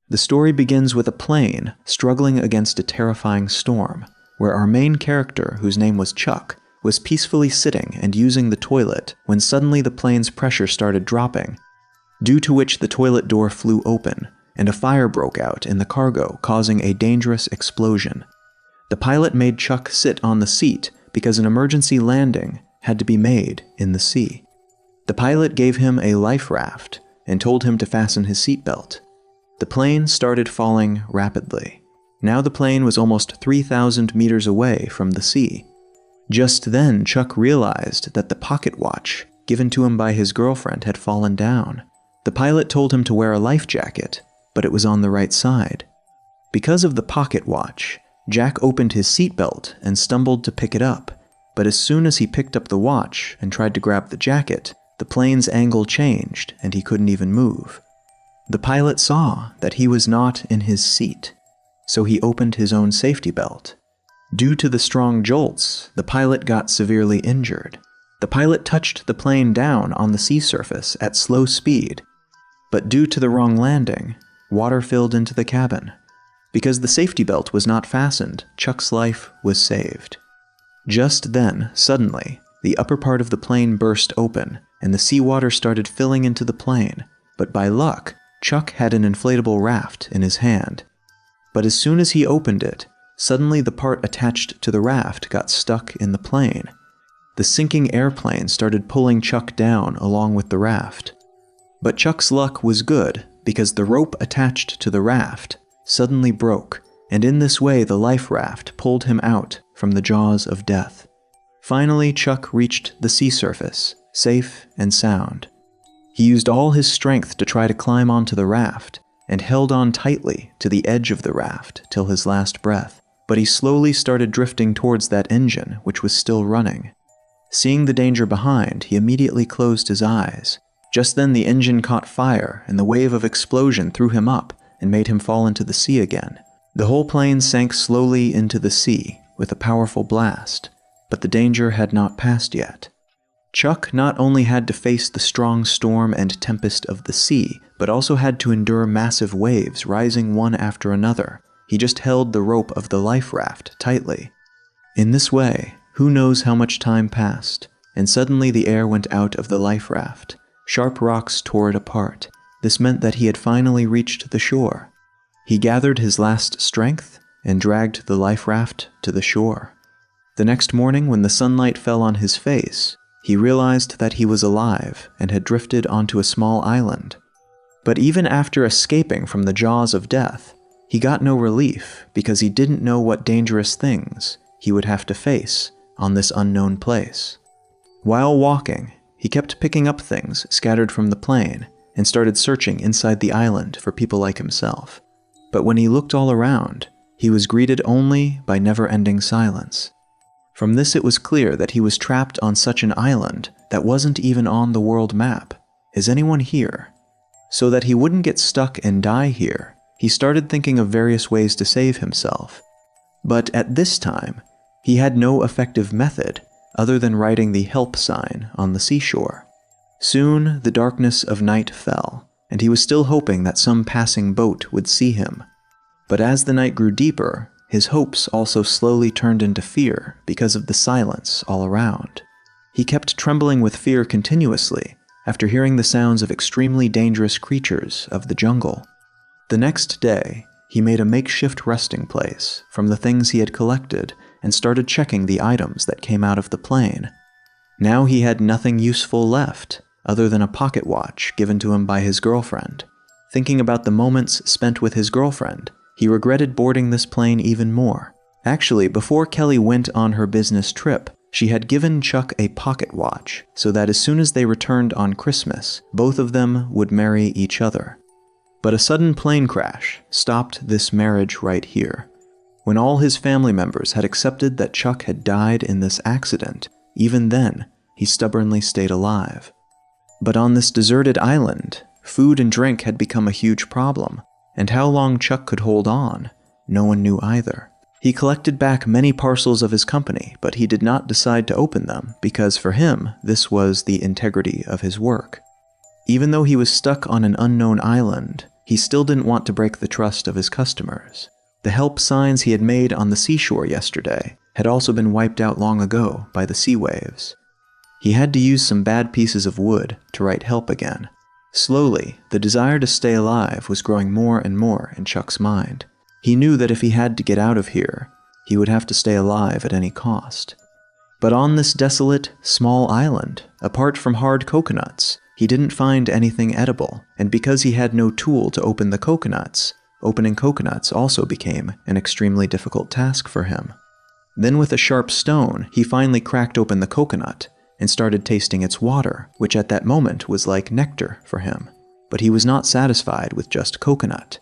The story begins with a plane struggling against a terrifying storm, where our main character, whose name was Chuck, was peacefully sitting and using the toilet when suddenly the plane's pressure started dropping, due to which the toilet door flew open, and a fire broke out in the cargo, causing a dangerous explosion. The pilot made Chuck sit on the seat because an emergency landing had to be made in the sea. The pilot gave him a life raft and told him to fasten his seatbelt. The plane started falling rapidly. Now the plane was almost 3,000 meters away from the sea. Just then, Chuck realized that the pocket watch given to him by his girlfriend had fallen down. The pilot told him to wear a life jacket, but it was on the right side. Because of the pocket watch, Jack opened his seatbelt and stumbled to pick it up, but as soon as he picked up the watch and tried to grab the jacket, the plane's angle changed and he couldn't even move. The pilot saw that he was not in his seat, so he opened his own safety belt. Due to the strong jolts, the pilot got severely injured. The pilot touched the plane down on the sea surface at slow speed, but due to the wrong landing, water filled into the cabin. Because the safety belt was not fastened, Chuck's life was saved. Just then, suddenly, the upper part of the plane burst open, and the seawater started filling into the plane, but by luck, Chuck had an inflatable raft in his hand. But as soon as he opened it, suddenly the part attached to the raft got stuck in the plane. The sinking airplane started pulling Chuck down along with the raft. But Chuck's luck was good because the rope attached to the raft suddenly broke, and in this way the life raft pulled him out from the jaws of death. Finally, Chuck reached the sea surface, safe and sound. He used all his strength to try to climb onto the raft, and held on tightly to the edge of the raft till his last breath, but he slowly started drifting towards that engine, which was still running. Seeing the danger behind, he immediately closed his eyes. Just then the engine caught fire, and the wave of explosion threw him up and made him fall into the sea again. The whole plane sank slowly into the sea with a powerful blast, but the danger had not passed yet. Chuck not only had to face the strong storm and tempest of the sea, but also had to endure massive waves rising one after another. He just held the rope of the life raft tightly. In this way, who knows how much time passed, and suddenly the air went out of the life raft. Sharp rocks tore it apart. This meant that he had finally reached the shore. He gathered his last strength and dragged the life raft to the shore. The next morning, when the sunlight fell on his face, he realized that he was alive and had drifted onto a small island. But even after escaping from the jaws of death, he got no relief because he didn't know what dangerous things he would have to face on this unknown place. While walking, he kept picking up things scattered from the plane and started searching inside the island for people like himself. But when he looked all around, he was greeted only by never-ending silence. From this it was clear that he was trapped on such an island that wasn't even on the world map. Is anyone here? So that he wouldn't get stuck and die here, he started thinking of various ways to save himself. But at this time, he had no effective method other than writing the help sign on the seashore. Soon the darkness of night fell, and he was still hoping that some passing boat would see him. But as the night grew deeper, his hopes also slowly turned into fear because of the silence all around. He kept trembling with fear continuously after hearing the sounds of extremely dangerous creatures of the jungle. The next day, he made a makeshift resting place from the things he had collected and started checking the items that came out of the plane. Now he had nothing useful left other than a pocket watch given to him by his girlfriend. Thinking about the moments spent with his girlfriend, he regretted boarding this plane even more. Actually, before Kelly went on her business trip, she had given Chuck a pocket watch so that as soon as they returned on Christmas, both of them would marry each other. But a sudden plane crash stopped this marriage right here. When all his family members had accepted that Chuck had died in this accident, even then, he stubbornly stayed alive. But on this deserted island, food and drink had become a huge problem, and how long Chuck could hold on, no one knew either. He collected back many parcels of his company, but he did not decide to open them because for him, this was the integrity of his work. Even though he was stuck on an unknown island, he still didn't want to break the trust of his customers. The help signs he had made on the seashore yesterday had also been wiped out long ago by the sea waves. He had to use some bad pieces of wood to write help again. Slowly, the desire to stay alive was growing more and more in Chuck's mind. He knew that if he had to get out of here, he would have to stay alive at any cost. But on this desolate, small island, apart from hard coconuts, he didn't find anything edible, and because he had no tool to open the coconuts, opening coconuts also became an extremely difficult task for him. Then with a sharp stone, he finally cracked open the coconut and started tasting its water, which at that moment was like nectar for him. But he was not satisfied with just coconut.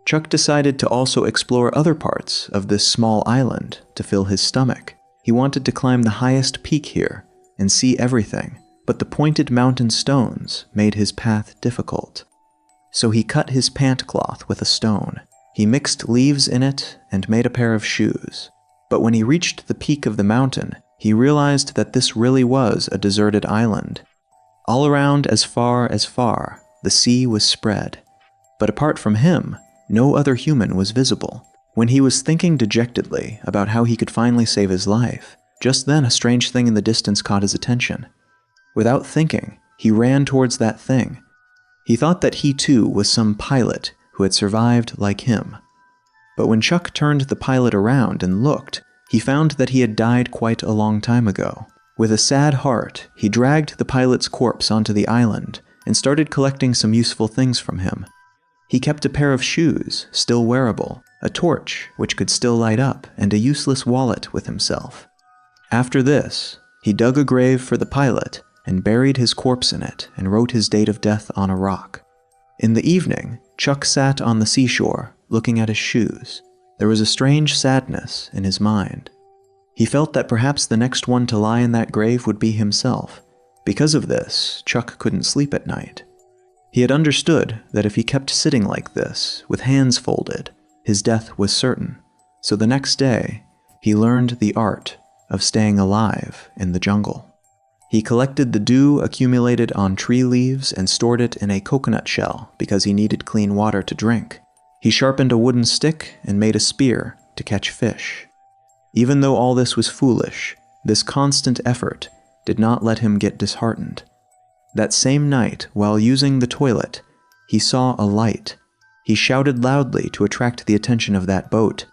Chuck decided to also explore other parts of this small island to fill his stomach. He wanted to climb the highest peak here and see everything, but the pointed mountain stones made his path difficult. So he cut his pant cloth with a stone. He mixed leaves in it and made a pair of shoes. But when he reached the peak of the mountain, he realized that this really was a deserted island. All around, as far, the sea was spread. But apart from him, no other human was visible. When he was thinking dejectedly about how he could finally save his life, just then a strange thing in the distance caught his attention. Without thinking, he ran towards that thing. He thought that he too was some pilot who had survived like him. But when Chuck turned the pilot around and looked, he found that he had died quite a long time ago. With a sad heart, he dragged the pilot's corpse onto the island and started collecting some useful things from him. He kept a pair of shoes, still wearable, a torch, which could still light up, and a useless wallet with himself. After this, he dug a grave for the pilot and buried his corpse in it and wrote his date of death on a rock. In the evening, Chuck sat on the seashore, looking at his shoes. There was a strange sadness in his mind. He felt that perhaps the next one to lie in that grave would be himself. Because of this, Chuck couldn't sleep at night. He had understood that if he kept sitting like this, with hands folded, his death was certain. So the next day, he learned the art of staying alive in the jungle. He collected the dew accumulated on tree leaves and stored it in a coconut shell because he needed clean water to drink. He sharpened a wooden stick and made a spear to catch fish. Even though all this was foolish, this constant effort did not let him get disheartened. That same night, while using the toilet, he saw a light. He shouted loudly to attract the attention of that boat.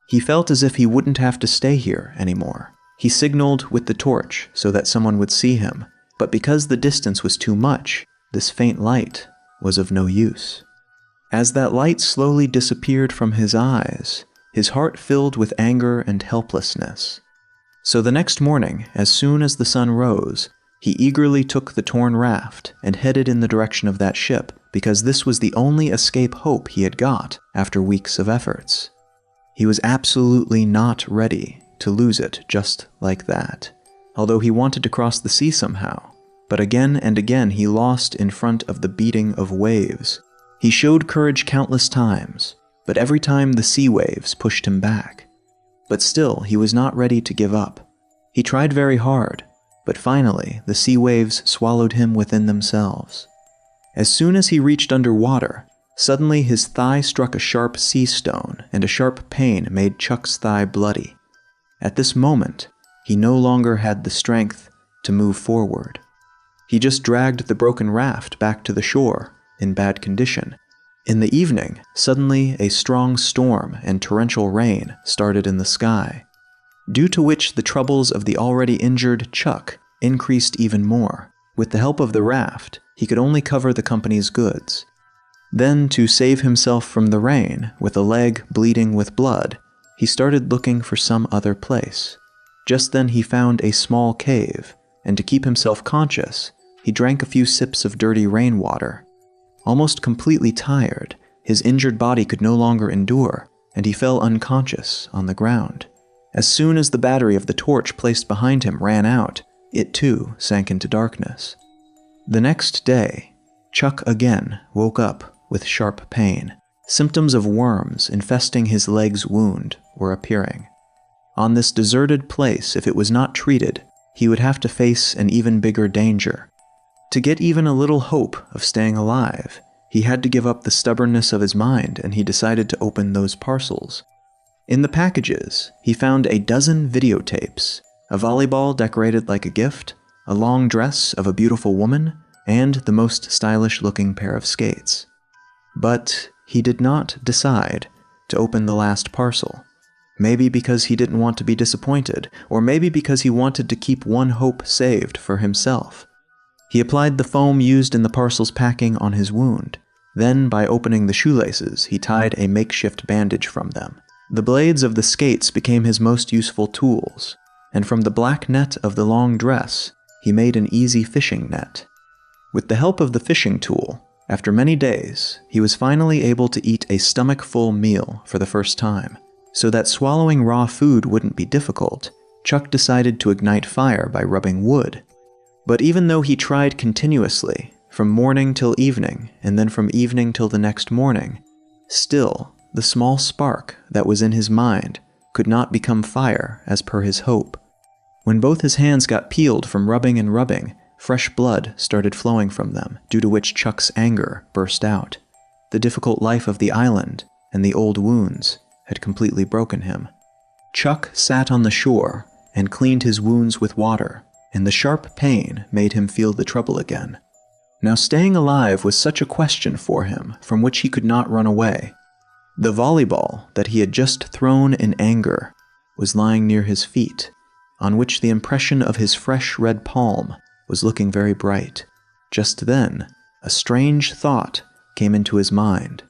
He felt as if he wouldn't have to stay here anymore. He signaled with the torch so that someone would see him, but because the distance was too much, this faint light was of no use. As that light slowly disappeared from his eyes, his heart filled with anger and helplessness. So the next morning, as soon as the sun rose, he eagerly took the torn raft and headed in the direction of that ship, because this was the only escape hope he had got after weeks of efforts. He was absolutely not ready to lose it just like that, although he wanted to cross the sea somehow. But again and again he lost in front of the beating of waves. He showed courage countless times, but every time the sea waves pushed him back. But still, he was not ready to give up. He tried very hard, but finally the sea waves swallowed him within themselves. As soon as he reached underwater, suddenly his thigh struck a sharp sea stone, and a sharp pain made Chuck's thigh bloody. At this moment, he no longer had the strength to move forward. He just dragged the broken raft back to the shore, in bad condition. In the evening, suddenly a strong storm and torrential rain started in the sky, due to which the troubles of the already injured Chuck increased even more. With the help of the raft, he could only cover the company's goods. Then, to save himself from the rain, with a leg bleeding with blood, he started looking for some other place. Just then he found a small cave, and to keep himself conscious, he drank a few sips of dirty rainwater. Almost completely tired, his injured body could no longer endure, and he fell unconscious on the ground. As soon as the battery of the torch placed behind him ran out, it too sank into darkness. The next day, Chuck again woke up with sharp pain. Symptoms of worms infesting his leg's wound were appearing. On this deserted place, if it was not treated, he would have to face an even bigger danger. To get even a little hope of staying alive, he had to give up the stubbornness of his mind, and he decided to open those parcels. In the packages, he found a dozen videotapes, a volleyball decorated like a gift, a long dress of a beautiful woman, and the most stylish-looking pair of skates. But he did not decide to open the last parcel. Maybe because he didn't want to be disappointed, or maybe because he wanted to keep one hope saved for himself. He applied the foam used in the parcel's packing on his wound. Then, by opening the shoelaces, he tied a makeshift bandage from them. The blades of the skates became his most useful tools, and from the black net of the long dress, he made an easy fishing net. With the help of the fishing tool, after many days, he was finally able to eat a stomach-full meal for the first time. So that swallowing raw food wouldn't be difficult, Chuck decided to ignite fire by rubbing wood. But even though he tried continuously, from morning till evening, and then from evening till the next morning, still, the small spark that was in his mind could not become fire as per his hope. When both his hands got peeled from rubbing and rubbing, fresh blood started flowing from them, due to which Chuck's anger burst out. The difficult life of the island and the old wounds had completely broken him. Chuck sat on the shore and cleaned his wounds with water, and the sharp pain made him feel the trouble again. Now staying alive was such a question for him from which he could not run away. The volleyball that he had just thrown in anger was lying near his feet, on which the impression of his fresh red palm was looking very bright. Just then, a strange thought came into his mind.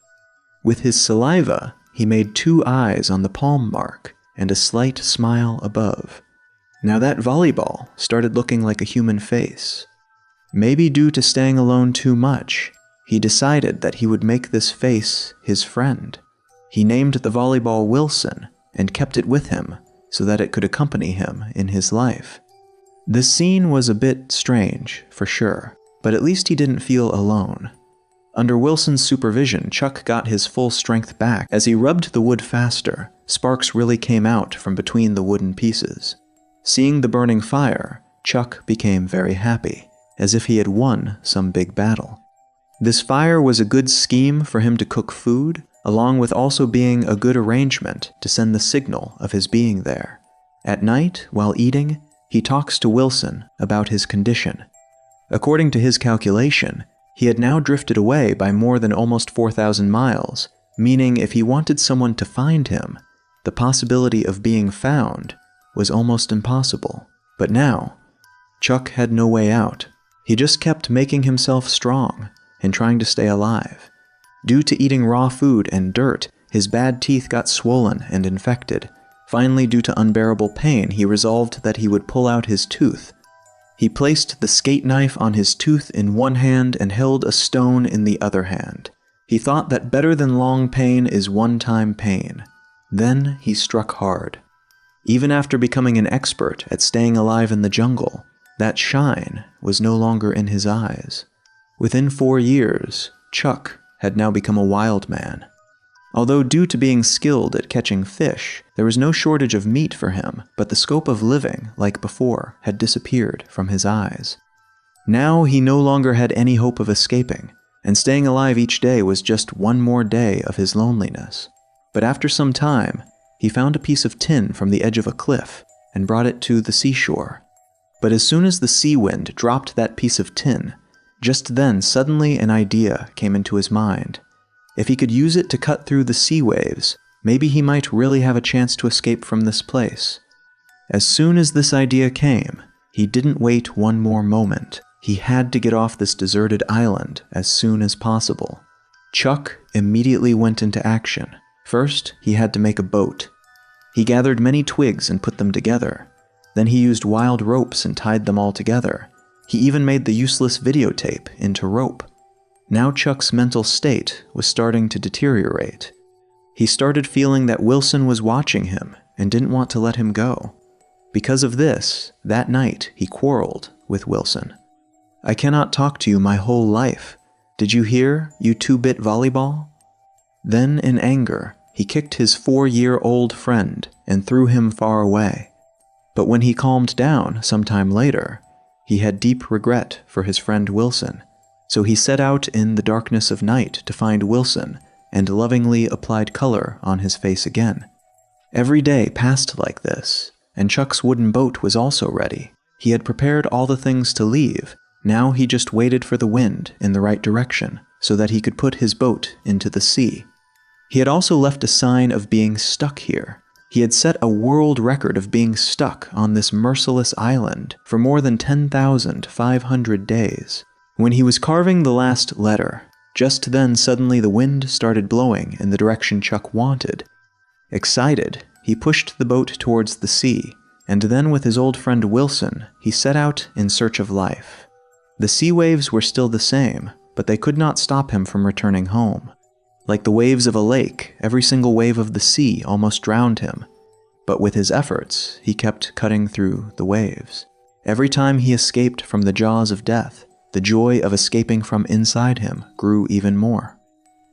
With his saliva, he made 2 eyes on the palm mark and a slight smile above. Now that volleyball started looking like a human face. Maybe due to staying alone too much, he decided that he would make this face his friend. He named the volleyball Wilson and kept it with him so that it could accompany him in his life. The scene was a bit strange, for sure, but at least he didn't feel alone. Under Wilson's supervision, Chuck got his full strength back. As he rubbed the wood faster, sparks really came out from between the wooden pieces. Seeing the burning fire, Chuck became very happy, as if he had won some big battle. This fire was a good scheme for him to cook food, along with also being a good arrangement to send the signal of his being there. At night, while eating, he talks to Wilson about his condition. According to his calculation, he had now drifted away by more than almost 4,000 miles, meaning if he wanted someone to find him, the possibility of being found was almost impossible. But now, Chuck had no way out. He just kept making himself strong and trying to stay alive. Due to eating raw food and dirt, his bad teeth got swollen and infected. Finally, due to unbearable pain, he resolved that he would pull out his tooth. He placed the skate knife on his tooth in one hand and held a stone in the other hand. He thought that better than long pain is one-time pain. Then he struck hard. Even after becoming an expert at staying alive in the jungle, that shine was no longer in his eyes. Within 4 years, Chuck had now become a wild man. Although due to being skilled at catching fish, there was no shortage of meat for him, but the scope of living, like before, had disappeared from his eyes. Now he no longer had any hope of escaping, and staying alive each day was just one more day of his loneliness. But after some time, he found a piece of tin from the edge of a cliff and brought it to the seashore. But as soon as the sea wind dropped that piece of tin, just then suddenly an idea came into his mind. If he could use it to cut through the sea waves, maybe he might really have a chance to escape from this place. As soon as this idea came, he didn't wait one more moment. He had to get off this deserted island as soon as possible. Chuck immediately went into action. First, he had to make a boat. He gathered many twigs and put them together. Then he used wild ropes and tied them all together. He even made the useless videotape into rope. Now Chuck's mental state was starting to deteriorate. He started feeling that Wilson was watching him and didn't want to let him go. Because of this, that night he quarreled with Wilson. "I cannot talk to you my whole life. Did you hear, you 2-bit volleyball?" Then in anger, he kicked his 4-year-old friend and threw him far away. But when he calmed down sometime later, he had deep regret for his friend Wilson. So he set out in the darkness of night to find Wilson and lovingly applied color on his face again. Every day passed like this, and Chuck's wooden boat was also ready. He had prepared all the things to leave. Now he just waited for the wind in the right direction so that he could put his boat into the sea. He had also left a sign of being stuck here. He had set a world record of being stuck on this merciless island for more than 10,500 days. When he was carving the last letter, just then suddenly the wind started blowing in the direction Chuck wanted. Excited, he pushed the boat towards the sea, and then with his old friend Wilson, he set out in search of life. The sea waves were still the same, but they could not stop him from returning home. Like the waves of a lake, every single wave of the sea almost drowned him. But with his efforts, he kept cutting through the waves. Every time he escaped from the jaws of death, the joy of escaping from inside him grew even more.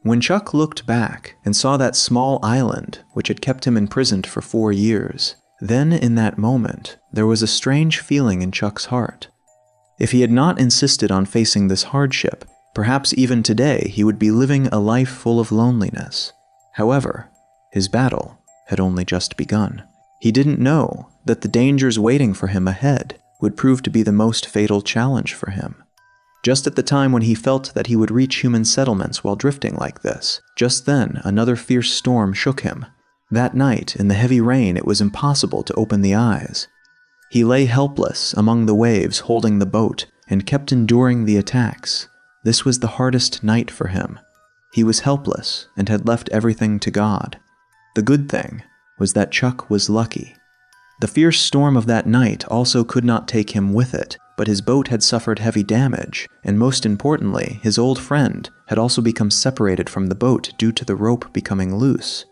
When Chuck looked back and saw that small island, which had kept him imprisoned for 4 years, then in that moment, there was a strange feeling in Chuck's heart. If he had not insisted on facing this hardship, perhaps even today he would be living a life full of loneliness. However, his battle had only just begun. He didn't know that the dangers waiting for him ahead would prove to be the most fatal challenge for him. Just at the time when he felt that he would reach human settlements while drifting like this, just then another fierce storm shook him. That night, in the heavy rain, it was impossible to open the eyes. He lay helpless among the waves holding the boat and kept enduring the attacks. This was the hardest night for him. He was helpless and had left everything to God. The good thing was that Chuck was lucky. The fierce storm of that night also could not take him with it, but his boat had suffered heavy damage, and most importantly, his old friend had also become separated from the boat due to the rope becoming loose.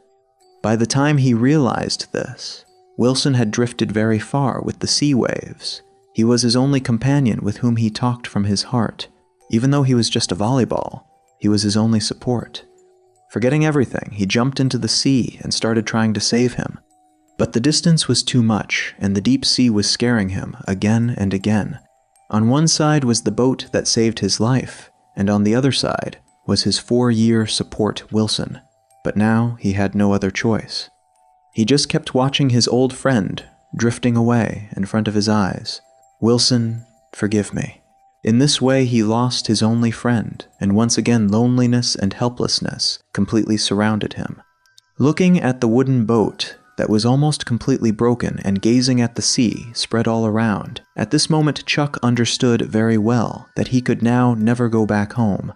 By the time he realized this, Wilson had drifted very far with the sea waves. He was his only companion with whom he talked from his heart. Even though he was just a volleyball, he was his only support. Forgetting everything, he jumped into the sea and started trying to save him. But the distance was too much, and the deep sea was scaring him again and again. On one side was the boat that saved his life, and on the other side was his 4-year support Wilson. But now he had no other choice. He just kept watching his old friend drifting away in front of his eyes. Wilson, forgive me. In this way he lost his only friend, and once again loneliness and helplessness completely surrounded him. Looking at the wooden boat that was almost completely broken and gazing at the sea spread all around, at this moment Chuck understood very well that he could now never go back home,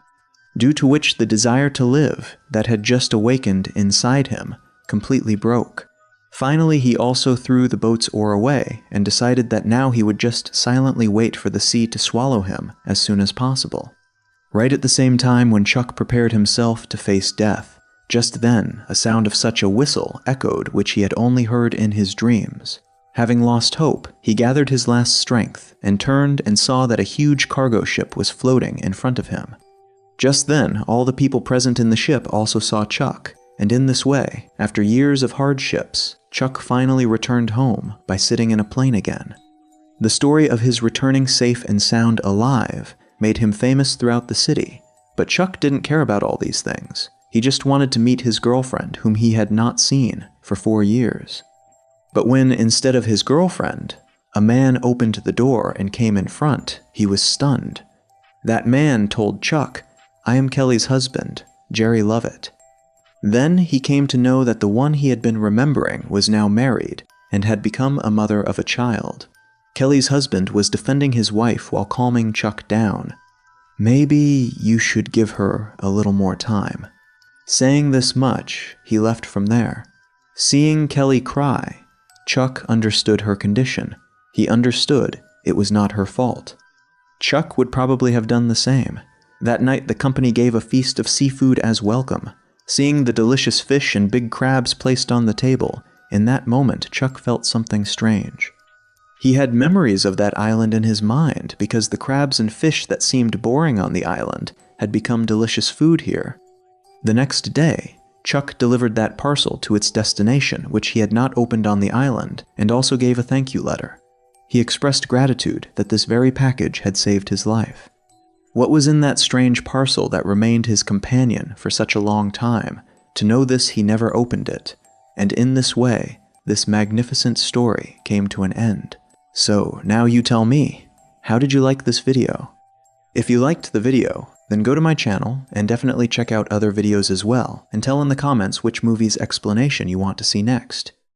due to which the desire to live that had just awakened inside him completely broke. Finally, he also threw the boat's oar away and decided that now he would just silently wait for the sea to swallow him as soon as possible. Right at the same time when Chuck prepared himself to face death, just then a sound of such a whistle echoed which he had only heard in his dreams. Having lost hope, he gathered his last strength and turned and saw that a huge cargo ship was floating in front of him. Just then, all the people present in the ship also saw Chuck, and in this way, after years of hardships, Chuck finally returned home by sitting in a plane again. The story of his returning safe and sound alive made him famous throughout the city, but Chuck didn't care about all these things. He just wanted to meet his girlfriend, whom he had not seen for 4 years. But when, instead of his girlfriend, a man opened the door and came in front, he was stunned. That man told Chuck, "I am Kelly's husband, Jerry Lovett." Then he came to know that the one he had been remembering was now married and had become a mother of a child. Kelly's husband was defending his wife while calming Chuck down. "Maybe you should give her a little more time." Saying this much, he left from there. Seeing Kelly cry, Chuck understood her condition. He understood it was not her fault. Chuck would probably have done the same. That night the company gave a feast of seafood as welcome. Seeing the delicious fish and big crabs placed on the table, in that moment Chuck felt something strange. He had memories of that island in his mind because the crabs and fish that seemed boring on the island had become delicious food here. The next day, Chuck delivered that parcel to its destination, which he had not opened on the island, and also gave a thank you letter. He expressed gratitude that this very package had saved his life. What was in that strange parcel that remained his companion for such a long time? To know this, he never opened it. And in this way, this magnificent story came to an end. So, now you tell me, how did you like this video? If you liked the video, then go to my channel and definitely check out other videos as well, and tell in the comments which movie's explanation you want to see next.